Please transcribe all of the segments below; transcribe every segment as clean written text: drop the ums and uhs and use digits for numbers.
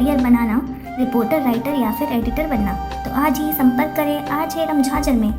Career बनाना, reporter, writer या फिर editor बनना, तो आज ही संपर्क करें आरजे झाझर में।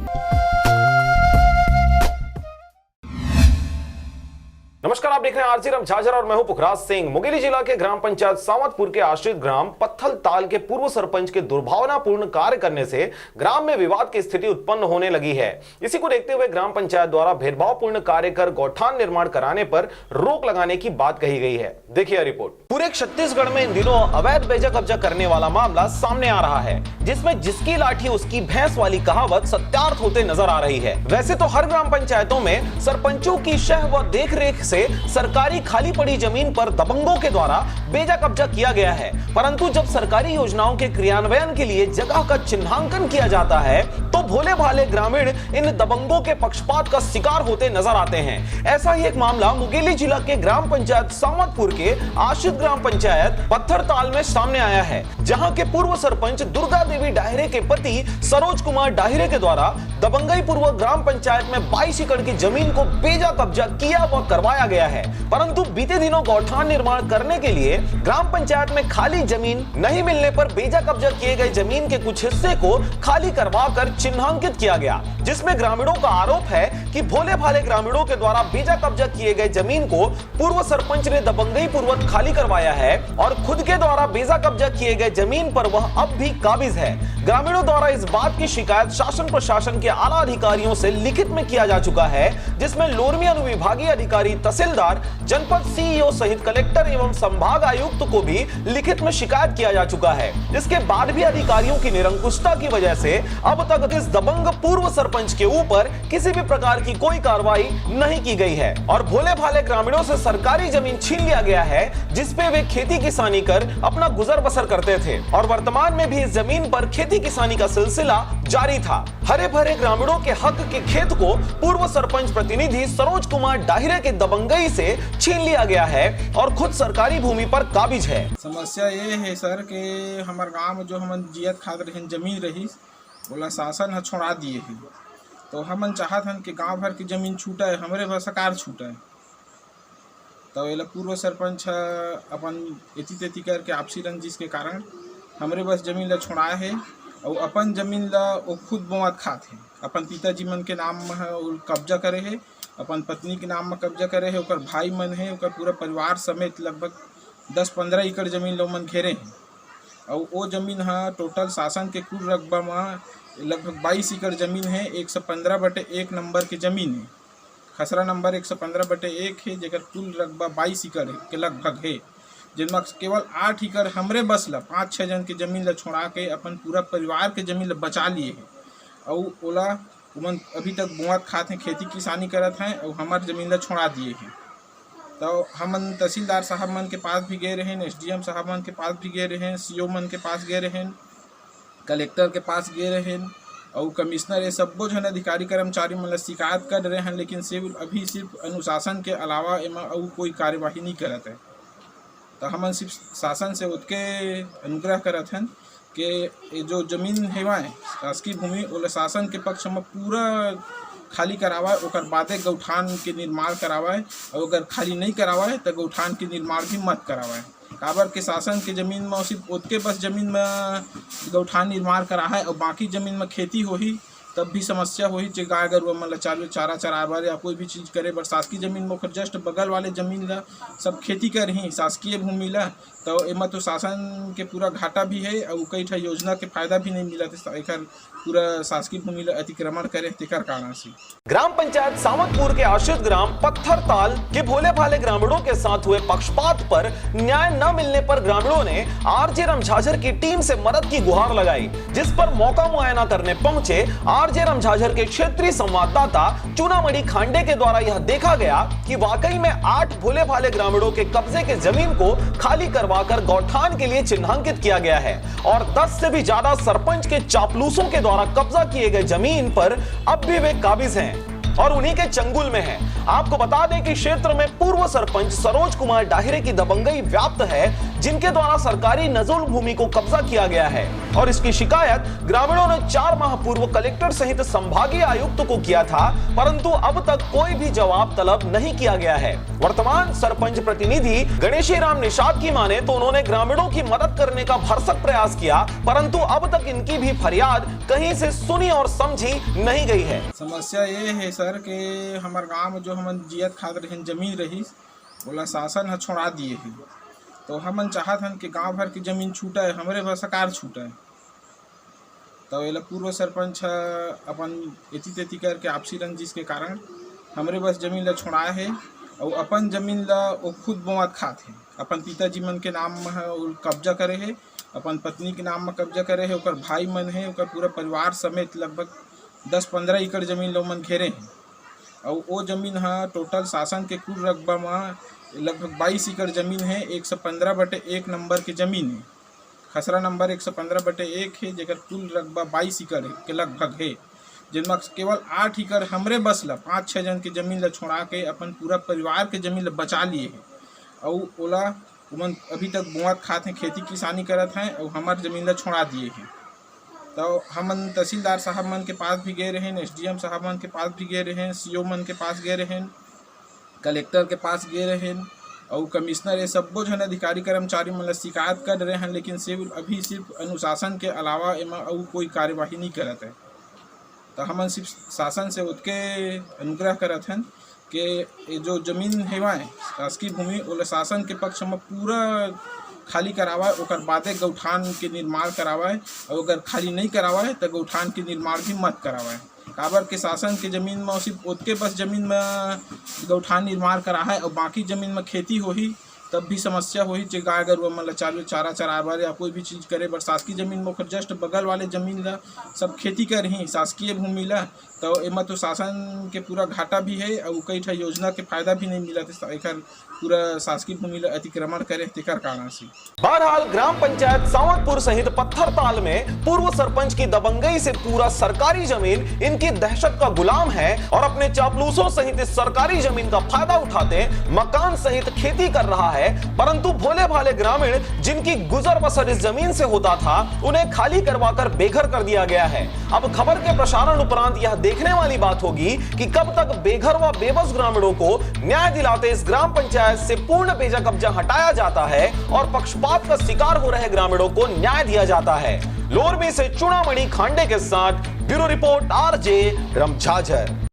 नमस्कार, आप देख रहे हैं आरजे झाझर और मैं हूं पुखराज सिंह। मुंगेली जिला के ग्राम पंचायत सावतपुर के आश्रित ग्राम पत्थल ताल के पूर्व सरपंच के दुर्भावनापूर्ण कार्य करने से ग्राम में विवाद की स्थिति उत्पन्न होने लगी है। इसी को देखते हुए ग्राम पंचायत द्वारा भेदभावपूर्ण कार्य कर गौठान निर्माण कराने पर रोक लगाने की बात कही गई है। देखिए रिपोर्ट। पूरे छत्तीसगढ़ में इन दिनों अवैध बेजा कब्जा करने वाला मामला सामने आ रहा है, जिसमें जिसकी लाठी उसकी भैंस वाली कहावत सत्यार्थ होते नजर आ रही है। वैसे तो हर ग्राम पंचायतों में सरपंचों की शह व देखरेख से सरकारी खाली पड़ी जमीन पर दबंगों के द्वारा बेजा कब्जा किया गया है, परंतु जब सरकारी योजनाओं के क्रियान्वयन के लिए जगह का चिन्हांकन किया जाता है तो भोले भाले ग्रामीण इन दबंगों के पक्षपात का शिकार होते नजर आते हैं। ऐसा ही एक मामला मुंगेली जिला के ग्राम पंचायत सावतपुर के आश्रित ग्राम पंचायत पत्थर ताल में सामने आया है, जहां के पूर्व सरपंच दुर्गा देवी डाहिरे के पति सरोज कुमार डाहिरे के द्वारा दबंगई पूर्वक ग्राम पंचायत में 22 एकड़ की जमीन को बेजा कब्जा किया व करवाया गया है। परंतु बीते दिनों गौठान निर्माण करने के लिए ग्राम पंचायत में खाली जमीन नहीं मिलने पर बेजा कब्जा किए गए जमीन के कुछ हिस्से को खाली करवा कर चिन्हांकित किया गया, जिसमें ग्रामीणों का आरोप है कि भोले भाले ग्रामीणों के द्वारा बेजा कब्जा किए गए जमीन को पूर्व सरपंच ने दबंगई पूर्वक खाली करवाया है और खुद के द्वारा बेजा कब्जा किए गए जमीन पर वह अब भी काबिज है। ग्रामीणों द्वारा इस बात की शिकायत शासन प्रशासन के आला अधिकारियों से लिखित में किया जा चुका है, जिसमें लोरमी अनुविभागीय अधिकारी, तहसीलदार, जनपद सीईओ सहित कलेक्टर एवं संभाग आयुक्त को भी लिखित में शिकायत किया जा चुका है। इसके बाद भी अधिकारियों की निरंकुशता की वजह से अब तक इस दबंग पूर्व सरपंच के ऊपर किसी भी प्रकार की कोई कार्रवाई नहीं की गई है और भोले भाले ग्रामीणों से सरकारी जमीन छीन लिया गया है, जिसपे वे खेती किसानी कर अपना गुजर बसर करते थे और वर्तमान में भी इस जमीन पर खेती किसानी का सिलसिला जारी था। हरे भरे ग्रामीणों के हक के खेत को पूर्व सरपंच प्रतिनिधि सरोज कुमार डाहिरे के दबंगई से छीन लिया गया है और खुद सरकारी भूमि पर काबिज है। समस्या ये है सर कि हमार गांव में जो हमन जियत खाद रहे जमीन रही बोला शासन है छोड़ा दिए है, तो हमन चाहत हन कि गांव भर की जमीन छूटा है, हमरे भर सरकार छूटा है। तो ये पूर्व सरपंच अपन एती तेती करके आपसी रंजिश के कारण हमरे बस जमीन ला छोड़ा है और अपन जमीन ला वो खुद बोआत खात है। अपन पिताजी मन के नाम में कब्जा करे है, अपन पत्नी के नाम में कब्जा करे है, ओकर भाई मन है, ओकर पूरा परिवार समेत लगभग 10-15 एकड़ जमीन लो मन घेरे हैं और वो जमीन है टोटल शासन के कुल रकबा में लगभग 22 एकड़ जमीन है। 115/1 नंबर की जमीन है, खसरा नंबर 115/1 है, जेकर कुल रकबा 22 एकड़ के लगभग है, जिनमें केवल 8 एकड़ हमरे बस ला 5-6 जन की जमीन ला छोड़ा के अपन पूरा परिवार के जमीन ला बचा लिए है और ओला उमन अभी तक बुआत खाते हैं, खेती किसानी करत हैं और हमार जमीन ला छोड़ा दिए हैं। तो हमन तहसीलदार साहब मन के पास भी गए रहे, एसडीएम साहब मन के पास भी गए रहे, सीओ मन के पास गए रहे, कलेक्टर के पास गए रहे और कमिश्नर ये सब्बो जन अधिकारी कर्मचारी मन ला शिकायत कर रहे हैं, लेकिन सिर्फ अनुशासन के अलावा एमा और कोई कार्यवाही नहीं करत है। तो हमन सिर्फ शासन से उतके अनुग्रह करत हैं कि जो जमीन हेवाए शासकीय भूमि ओला शासन के पक्ष में पूरा खाली करावाए, ओकर बादे गौठान के निर्माण करावाए और अगर खाली नहीं करावाए तो गौठान के निर्माण भी मत करावाए। काबर के शासन के जमीन में सिर्फ उतके बस जमीन में गौठान निर्माण करा है और बाकी जमीन में खेती होही तब भी समस्या होही, जे गाय गरुआ मन ला चारा चराए बर या कोई भी चीज़ करे बर शासकीय जमीन में ओकर जस्ट बगल वाले जमीन ला सब खेती कर ही शासकीय भूमि ला, तो एमा तो शासन के पूरा घाटा भी है और कई ठा योजना के फायदा भी नहीं मिला एकर पूरा शासकीय भूमि ला अतिक्रमण करे तेकर कारण से। ग्राम पंचायत सावतपुर के आश्रित ग्राम पत्थर ताल के भोले भाले ग्रामीणों के साथ हुए पक्षपात पर न्याय न मिलने पर ग्रामीणों ने आरजे झाझर की टीम से मदद की गुहार लगाई, जिस पर मौका मुआयना करने पहुंचे आरजे झाझर के क्षेत्रीय संवाददाता चूनामणि खांडे के द्वारा यह देखा गया कि वाकई में 8 भोले भाले ग्रामीणों के कब्जे के जमीन को खाली करवाकर गौठान के लिए चिन्हांकित किया गया है और 10 से भी ज्यादा सरपंच के चापलूसों के द्वारा कब्जा किए गए जमीन पर अब भी वे काबिज हैं। और उन्हीं के चंगुल में है। आपको बता दें कि क्षेत्र में पूर्व सरपंच सरोज कुमार डाहिरे की दबंगई व्याप्त है, जिनके द्वारा सरकारी नजूल भूमि को कब्जा किया गया है और इसकी शिकायत ग्रामीणों ने 4 माह पूर्व कलेक्टर सहित संभागीय आयुक्त को किया था, परंतु अब तक कोई भी जवाब तलब नहीं किया गया है। वर्तमान सरपंच प्रतिनिधि गणेशी राम निषाद की माने तो उन्होंने ग्रामीणों की मदद करने का भरसक प्रयास किया, परंतु अब तक इनकी भी फरियाद कहीं से सुनी और समझी नहीं गई है। समस्या ये है सर कि हमारे गांव में जो हमन जियत खातिर रहन जमीन रही बोला शासन ह छोड़ा दिए है, तो हमन चाहत हन कि गांव भर की जमीन छूटा है, हमरे भर सरकार छूटा है। तो एला पूर्व सरपंच अपन एती तेती करके आपसी रंजिश के कारण हमरे बस जमीन ला छोड़ा है और अपन जमीन ला वो खुद बोवत खात है। अपन पिताजी मन के नाम में कब्जा करे है, अपन पत्नी के नाम में कब्जा करे है, ओकर भाई मन है, ओकर पूरा परिवार समेत लगभग 10-15 एकड़ जमीन लो मन घेरे हैं। और वो जमीन है टोटल शासन के कुल रकबा में लगभग 22 एकड़ जमीन है। 115/1 नंबर की जमीन है, खसरा नंबर 115/1 है, जेकर कुल रकबा 22 एकड़ के लगभग है, जिनमें केवल 8 एकड़ हमरे बस ला 5-6 जन की जमीन ला छोड़ा के अपन पूरा परिवार के जमीन ला बचा लिए है। और ओला उमन अभी तक बोआत खात हैं, खेती किसानी करत हैं और हमार जमीन ला छोड़ा दिए हैं। तो हमन तहसीलदार साहब मन के पास भी गए रहें, SDM साहब मन के पास भी गए रहें, CO मन के पास गए रहें, कलेक्टर के पास गए रहें और कमिश्नर ये सब्बो जन अधिकारी कर्मचारी मन शिकायत कर रहे हैं, लेकिन सिर्फ अनुशासन के अलावा एमा और कोई कार्यवाही नहीं करत है। तो हमन सिर्फ शासन से उतके अनुग्रह करत हैं कि जो जमीन हेवाए शासकीय भूमि ओला शासन के पक्ष में पूरा खाली करावाए, ओकर बादे गौठान के निर्माण करावाए, और अगर खाली नहीं करावाए तो गौठान के निर्माण भी मत करावाए। काबर के शासन के जमीन में सिर्फ ओतके बस जमीन में गौठान निर्माण करा है और बाकी जमीन में खेती होही तब भी समस्या होही, जे गाय गरुआ मन ला चारा चराबर या कोई भी चीज़ करे बर शासकीय जमीन में ओकर जस्ट बगल वाले जमीन ला सब खेती करही शासकीय भूमि ला। तो एमा तो शासन के पूरा घाटा भी है और कई ठा योजना के फायदा भी नहीं मिला, एकर पूरा शासकीय भूमि ला अतिक्रमण करे तेकर कारण से। बहरहाल ग्राम पंचायत सावतपुर सहित पत्थरताल में पूर्व सरपंच की दबंगई से पूरा सरकारी जमीन इनकी दहशत का गुलाम है और अपने चापलूसों सहित इस सरकारी जमीन का फायदा उठाते मकान सहित खेती कर रहा है, परंतु भोले भाले ग्रामीण जिनकी गुजर बसर इस जमीन से होता था उन्हें खाली करवाकर बेघर कर दिया गया है। अब खबर के प्रसारण उपरांत यह देखने वाली बात होगी कि कब तक बेघर व बेबस ग्रामीणों को न्याय दिलाते इस ग्राम पंचायत से पूर्ण बेजा कब्जा हटाया जाता है और पक्षपात का शिकार हो रहे ग्रामीणों को न्याय दिया जाता है। लोरमी से चुनामणि खांडे के साथ ब्यूरो रिपोर्ट RJ रमझाझर।